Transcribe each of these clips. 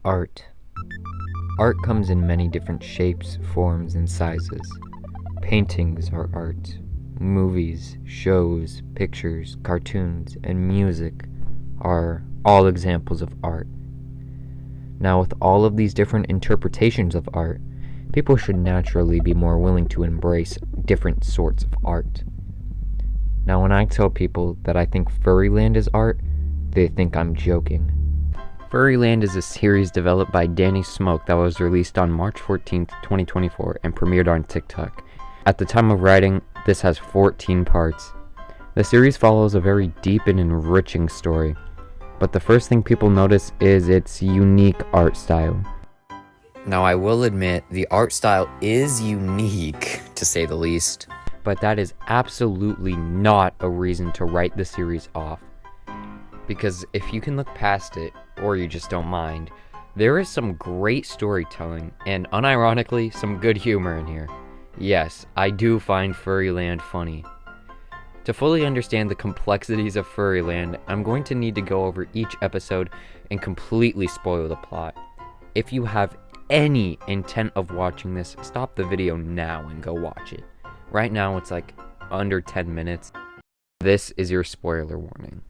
Art. Art comes in many different shapes, forms, and sizes. Paintings are art. Movies, shows, pictures, cartoons, and music are all examples of art. Now, with all of these different interpretations of art, people should naturally be more willing to embrace different sorts of art. Now, when I tell people that I think FurryLand is art, they think I'm joking. FurryLand is a series developed by Danny Smoke that was released on March 14th, 2024 and premiered on TikTok. At the time of writing, this has 14 parts. The series follows a very deep and enriching story, but the first thing people notice is its unique art style. Now, I will admit, the art style is unique, to say the least, but that is absolutely not a reason to write the series off. Because if you can look past it, or you just don't mind, there is some great storytelling, and unironically, some good humor in here. Yes, I do find FurryLand funny. To fully understand the complexities of FurryLand, I'm going to need to go over each episode and completely spoil the plot. If you have any intent of watching this, stop the video now and go watch it. Right now it's like under 10 minutes. This is your spoiler warning.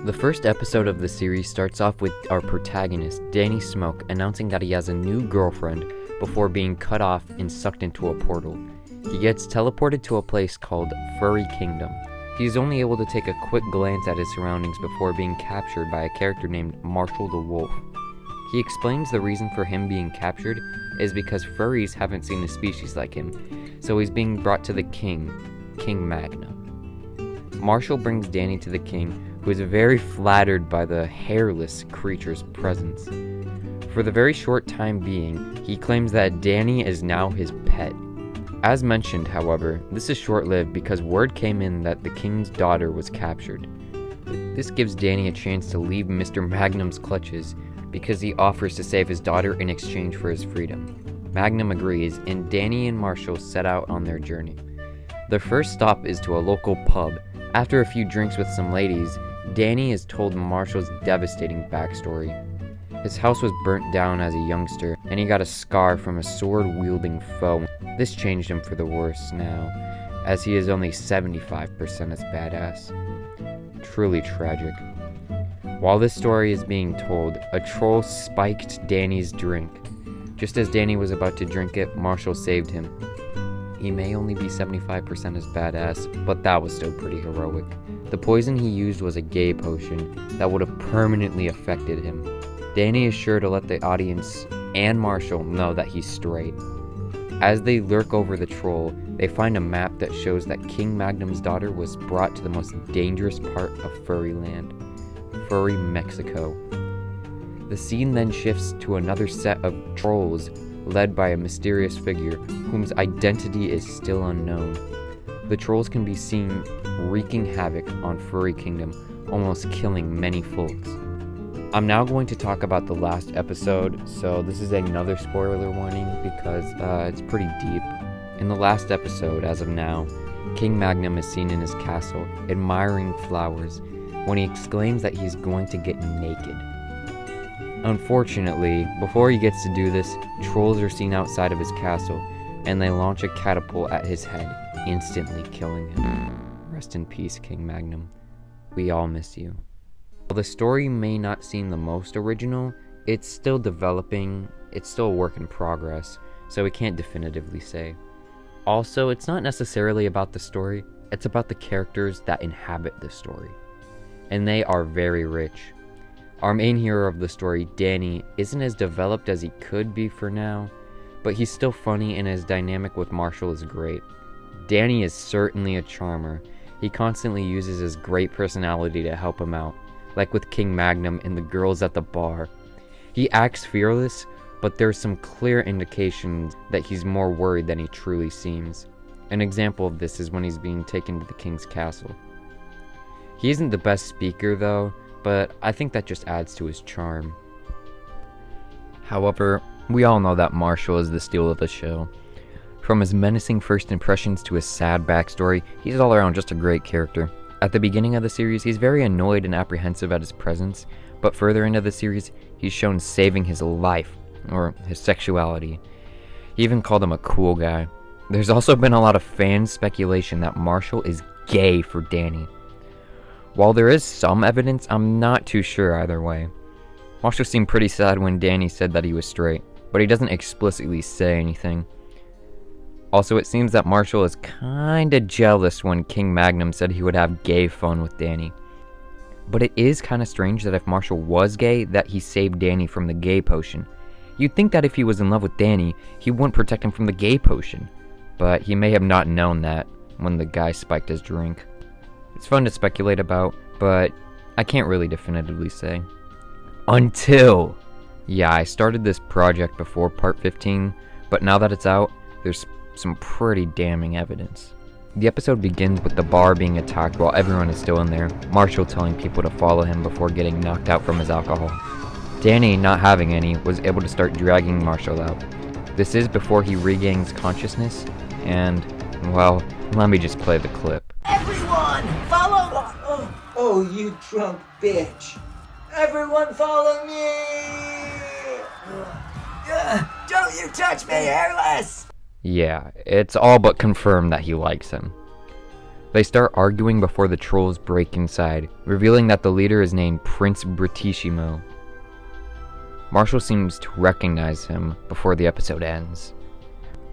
The first episode of the series starts off with our protagonist, Danny Smoke, announcing that he has a new girlfriend before being cut off and sucked into a portal. He gets teleported to a place called Furry Kingdom. He is only able to take a quick glance at his surroundings before being captured by a character named Marshall the Wolf. He explains the reason for him being captured is because furries haven't seen a species like him, so he's being brought to the king, King Magnum. Marshall brings Danny to the king, who is very flattered by the hairless creature's presence. For the very short time being, he claims that Danny is now his pet. As mentioned, however, this is short-lived because word came in that the king's daughter was captured. This gives Danny a chance to leave Mr. Magnum's clutches because he offers to save his daughter in exchange for his freedom. Magnum agrees, and Danny and Marshall set out on their journey. Their first stop is to a local pub. After a few drinks with some ladies, Danny is told Marshall's devastating backstory. His house was burnt down as a youngster, and he got a scar from a sword-wielding foe. This changed him for the worse now, as he is only 75% as badass. Truly tragic. While this story is being told, a troll spiked Danny's drink. Just as Danny was about to drink it, Marshall saved him. He may only be 75% as badass, but that was still pretty heroic. The poison he used was a gay potion that would have permanently affected him. Danny is sure to let the audience and Marshall know that he's straight. As they lurk over the troll, they find a map that shows that King Magnum's daughter was brought to the most dangerous part of FurryLand, Furry Mexico. The scene then shifts to another set of trolls led by a mysterious figure whose identity is still unknown. The trolls can be seen wreaking havoc on Furry Kingdom, almost killing many folks. I'm now going to talk about the last episode, so this is another spoiler warning because it's pretty deep. In the last episode, as of now, King Magnum is seen in his castle, admiring flowers, when he exclaims that he's going to get naked. Unfortunately, before he gets to do this, trolls are seen outside of his castle, and they launch a catapult at his head, instantly killing him. Rest in peace, King Magnum. We all miss you. While the story may not seem the most original, it's still developing, it's still a work in progress, so we can't definitively say. Also, it's not necessarily about the story, it's about the characters that inhabit the story. And they are very rich. Our main hero of the story, Danny, isn't as developed as he could be for now, but he's still funny and his dynamic with Marshall is great. Danny is certainly a charmer. He constantly uses his great personality to help him out, like with King Magnum and the girls at the bar. He acts fearless, but there's some clear indications that he's more worried than he truly seems. An example of this is when he's being taken to the king's castle. He isn't the best speaker though, but I think that just adds to his charm. However, we all know that Marshall is the steal of the show. From his menacing first impressions to his sad backstory, he's all around just a great character. At the beginning of the series, he's very annoyed and apprehensive at his presence, but further into the series, he's shown saving his life, or his sexuality. He even called him a cool guy. There's also been a lot of fan speculation that Marshall is gay for Danny. While there is some evidence, I'm not too sure either way. Marshall seemed pretty sad when Danny said that he was straight, but he doesn't explicitly say anything. Also, it seems that Marshall is kinda jealous when King Magnum said he would have gay fun with Danny. But it is kinda strange that if Marshall was gay, that he saved Danny from the gay potion. You'd think that if he was in love with Danny, he wouldn't protect him from the gay potion. But he may have not known that when the guy spiked his drink. It's fun to speculate about, but I can't really definitively say. Until... Yeah, I started this project before part 15, but now that it's out, there's some pretty damning evidence. The episode begins with the bar being attacked while everyone is still in there, Marshall telling people to follow him before getting knocked out from his alcohol. Danny, not having any, was able to start dragging Marshall out. This is before he regains consciousness, and, well, let me just play the clip. Everyone, follow! Oh, you drunk bitch. Everyone follow me! Don't you touch me, hairless! Yeah, it's all but confirmed that he likes him. They start arguing before the trolls break inside, revealing that the leader is named Prince Britissimo. Marshall seems to recognize him before the episode ends.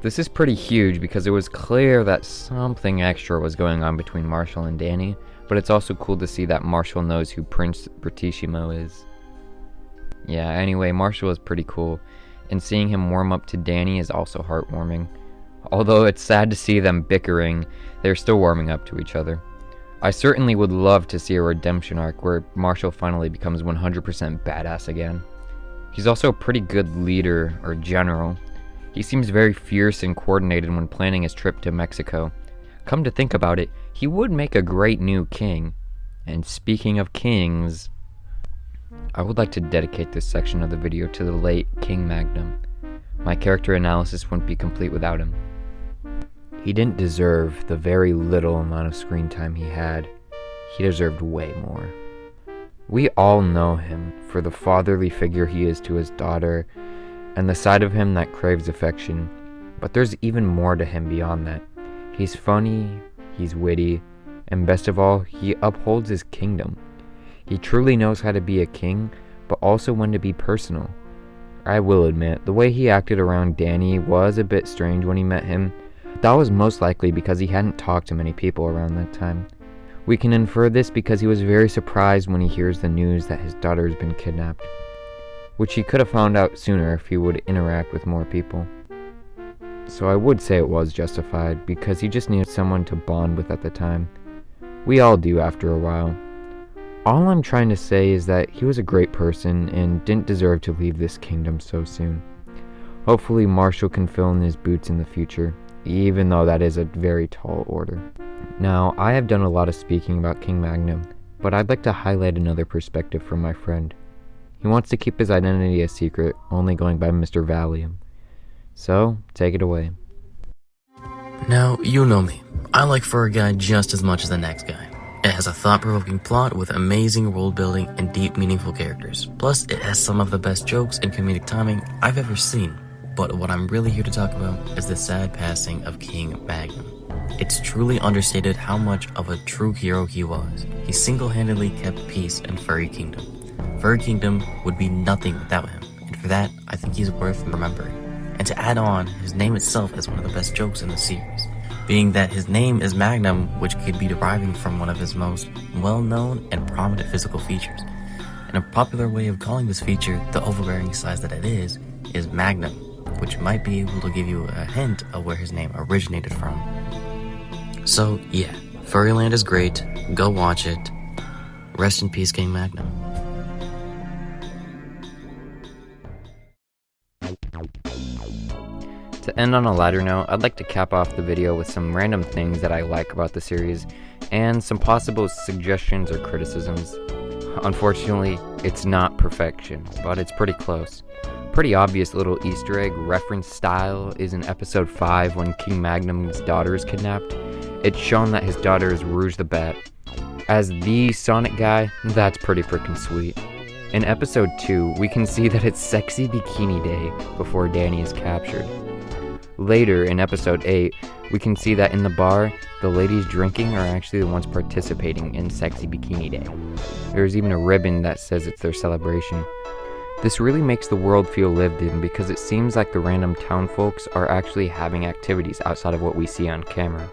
This is pretty huge because it was clear that something extra was going on between Marshall and Danny, but it's also cool to see that Marshall knows who Prince Britissimo is. Yeah, anyway, Marshall is pretty cool, and seeing him warm up to Danny is also heartwarming. Although it's sad to see them bickering, they're still warming up to each other. I certainly would love to see a redemption arc where Marshall finally becomes 100% badass again. He's also a pretty good leader, or general. He seems very fierce and coordinated when planning his trip to Mexico. Come to think about it, he would make a great new king. And speaking of kings, I would like to dedicate this section of the video to the late King Magnum. My character analysis wouldn't be complete without him. He didn't deserve the very little amount of screen time he had. He deserved way more. We all know him for the fatherly figure he is to his daughter, and the side of him that craves affection, but there's even more to him beyond that. He's funny, he's witty, and best of all, he upholds his kingdom. He truly knows how to be a king, but also when to be personal. I will admit, the way he acted around Danny was a bit strange when he met him. That was most likely because he hadn't talked to many people around that time. We can infer this because he was very surprised when he hears the news that his daughter has been kidnapped, which he could have found out sooner if he would interact with more people. So I would say it was justified, because he just needed someone to bond with at the time. We all do after a while. All I'm trying to say is that he was a great person and didn't deserve to leave this kingdom so soon. Hopefully Marshall can fill in his boots in the future, even though that is a very tall order. Now, I have done a lot of speaking about King Magnum, but I'd like to highlight another perspective from my friend. He wants to keep his identity a secret, only going by Mr. Valium. So, take it away. Now, you know me. I like Furry Guy just as much as the next guy. It has a thought-provoking plot with amazing world-building and deep, meaningful characters. Plus, it has some of the best jokes and comedic timing I've ever seen. But what I'm really here to talk about is the sad passing of King Magnum. It's truly understated how much of a true hero he was. He single-handedly kept peace in Furry Kingdom. Furry Kingdom would be nothing without him, and for that, I think he's worth remembering. And to add on, his name itself is one of the best jokes in the series, being that his name is Magnum, which could be deriving from one of his most well-known and prominent physical features. And a popular way of calling this feature, the overbearing size that it is Magnum, which might be able to give you a hint of where his name originated from. So yeah, FurryLand is great, go watch it. Rest in peace, King Magnum. To end on a lighter note, I'd like to cap off the video with some random things that I like about the series, and some possible suggestions or criticisms. Unfortunately, it's not perfection, but it's pretty close. Pretty obvious little Easter egg reference style is in episode 5 when King Magnum's daughter is kidnapped. It's shown that his daughter is Rouge the Bat. as the Sonic guy, that's pretty freaking sweet. In episode 2, we can see that it's Sexy Bikini Day before Danny is captured. Later, in episode 8, we can see that in the bar, the ladies drinking are actually the ones participating in Sexy Bikini Day. There's even a ribbon that says it's their celebration. This really makes the world feel lived in because it seems like the random town folks are actually having activities outside of what we see on camera.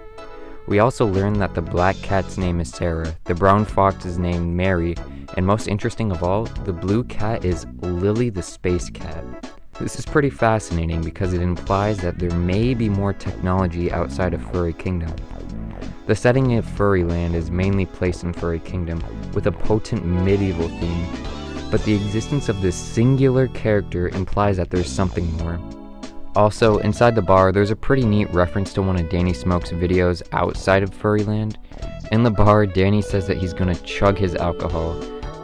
We also learn that the black cat's name is Sarah, the brown fox is named Mary, and most interesting of all, the blue cat is Lily the space cat. This is pretty fascinating because it implies that there may be more technology outside of Furry Kingdom. The setting of FurryLand is mainly placed in Furry Kingdom with a potent medieval theme, but the existence of this singular character implies that there's something more. Also, inside the bar, there's a pretty neat reference to one of Danny Smoke's videos outside of FurryLand. In the bar, Danny says that he's gonna chug his alcohol,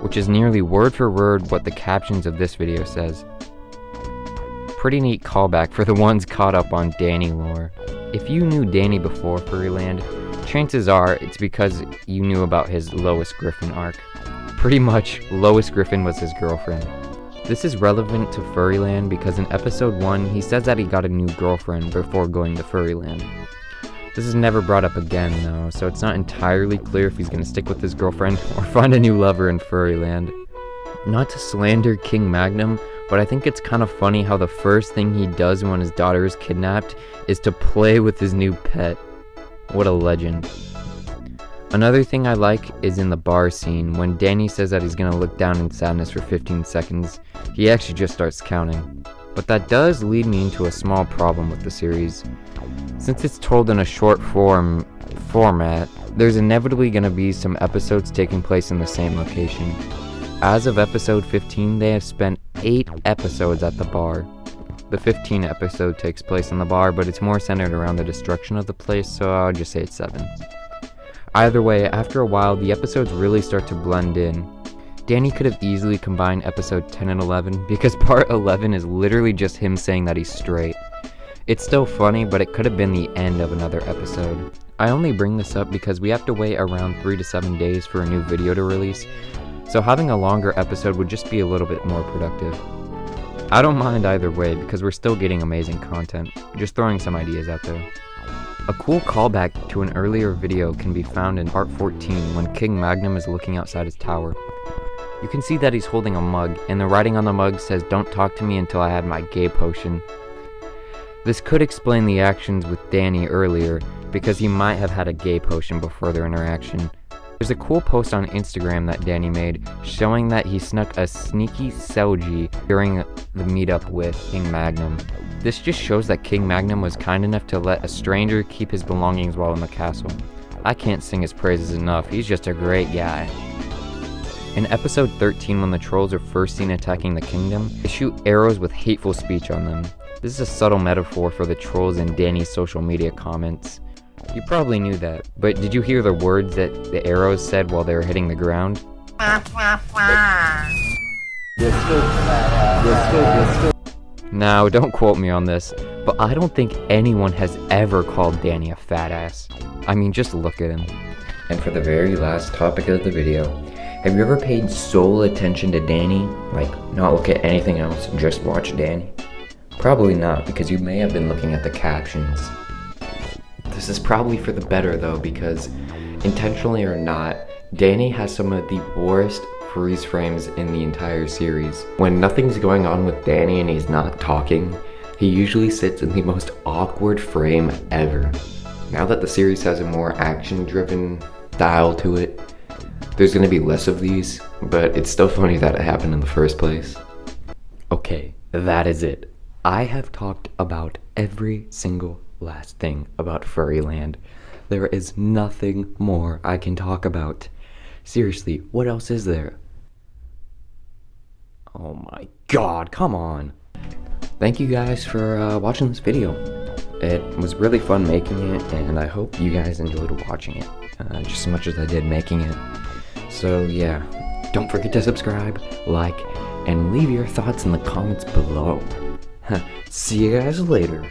which is nearly word for word what the captions of this video says. Pretty neat callback for the ones caught up on Danny lore. If you knew Danny before FurryLand, chances are it's because you knew about his Lois Griffin arc. Pretty much, Lois Griffin was his girlfriend. This is relevant to FurryLand because in episode 1, he says that he got a new girlfriend before going to FurryLand. This is never brought up again though, so it's not entirely clear if he's gonna stick with his girlfriend or find a new lover in FurryLand. Not to slander King Magnum, but I think it's kind of funny how the first thing he does when his daughter is kidnapped is to play with his new pet. What a legend. Another thing I like is in the bar scene, when Danny says that he's gonna look down in sadness for 15 seconds, he actually just starts counting. But that does lead me into a small problem with the series. Since it's told in a short format, there's inevitably gonna be some episodes taking place in the same location. As of episode 15, they have spent 8 episodes at the bar. The 15th episode takes place in the bar, but it's more centered around the destruction of the place, so I'll just say it's 7. Either way, after a while, the episodes really start to blend in. Danny could have easily combined episode 10 and 11, because part 11 is literally just him saying that he's straight. It's still funny, but it could have been the end of another episode. I only bring this up because we have to wait around 3 to 7 days for a new video to release, so having a longer episode would just be a little bit more productive. I don't mind either way because we're still getting amazing content, just throwing some ideas out there. A cool callback to an earlier video can be found in part 14 when King Magnum is looking outside his tower. You can see that he's holding a mug, and the writing on the mug says, "Don't talk to me until I have my gay potion." This could explain the actions with Danny earlier, because he might have had a gay potion before their interaction. There's a cool post on Instagram that Danny made showing that he snuck a sneaky selfie during the meetup with King Magnum. This just shows that King Magnum was kind enough to let a stranger keep his belongings while in the castle. I can't sing his praises enough, he's just a great guy. In episode 13, when the trolls are first seen attacking the kingdom, they shoot arrows with hateful speech on them. This is a subtle metaphor for the trolls in Danny's social media comments. You probably knew that, but did you hear the words that the arrows said while they were hitting the ground? Now, don't quote me on this, but I don't think anyone has ever called Danny a fat ass. I mean, just look at him. And for the very last topic of the video, have you ever paid sole attention to Danny? Like, not look at anything else, just watch Danny? Probably not, because you may have been looking at the captions. This is probably for the better though, because intentionally or not, Danny has some of the worst freeze frames in the entire series. When nothing's going on with Danny and he's not talking, he usually sits in the most awkward frame ever. Now that the series has a more action-driven style to it, there's gonna be less of these, but it's still funny that it happened in the first place. Okay, that is it. I have talked about every single last thing about FurryLand. There is nothing more I can talk about. Seriously, what else is there? Oh my god, come on. Thank you guys for watching this video. It was really fun making it, and I hope you guys enjoyed watching it, just as much as I did making it. So yeah, don't forget to subscribe, like, and leave your thoughts in the comments below. See you guys later.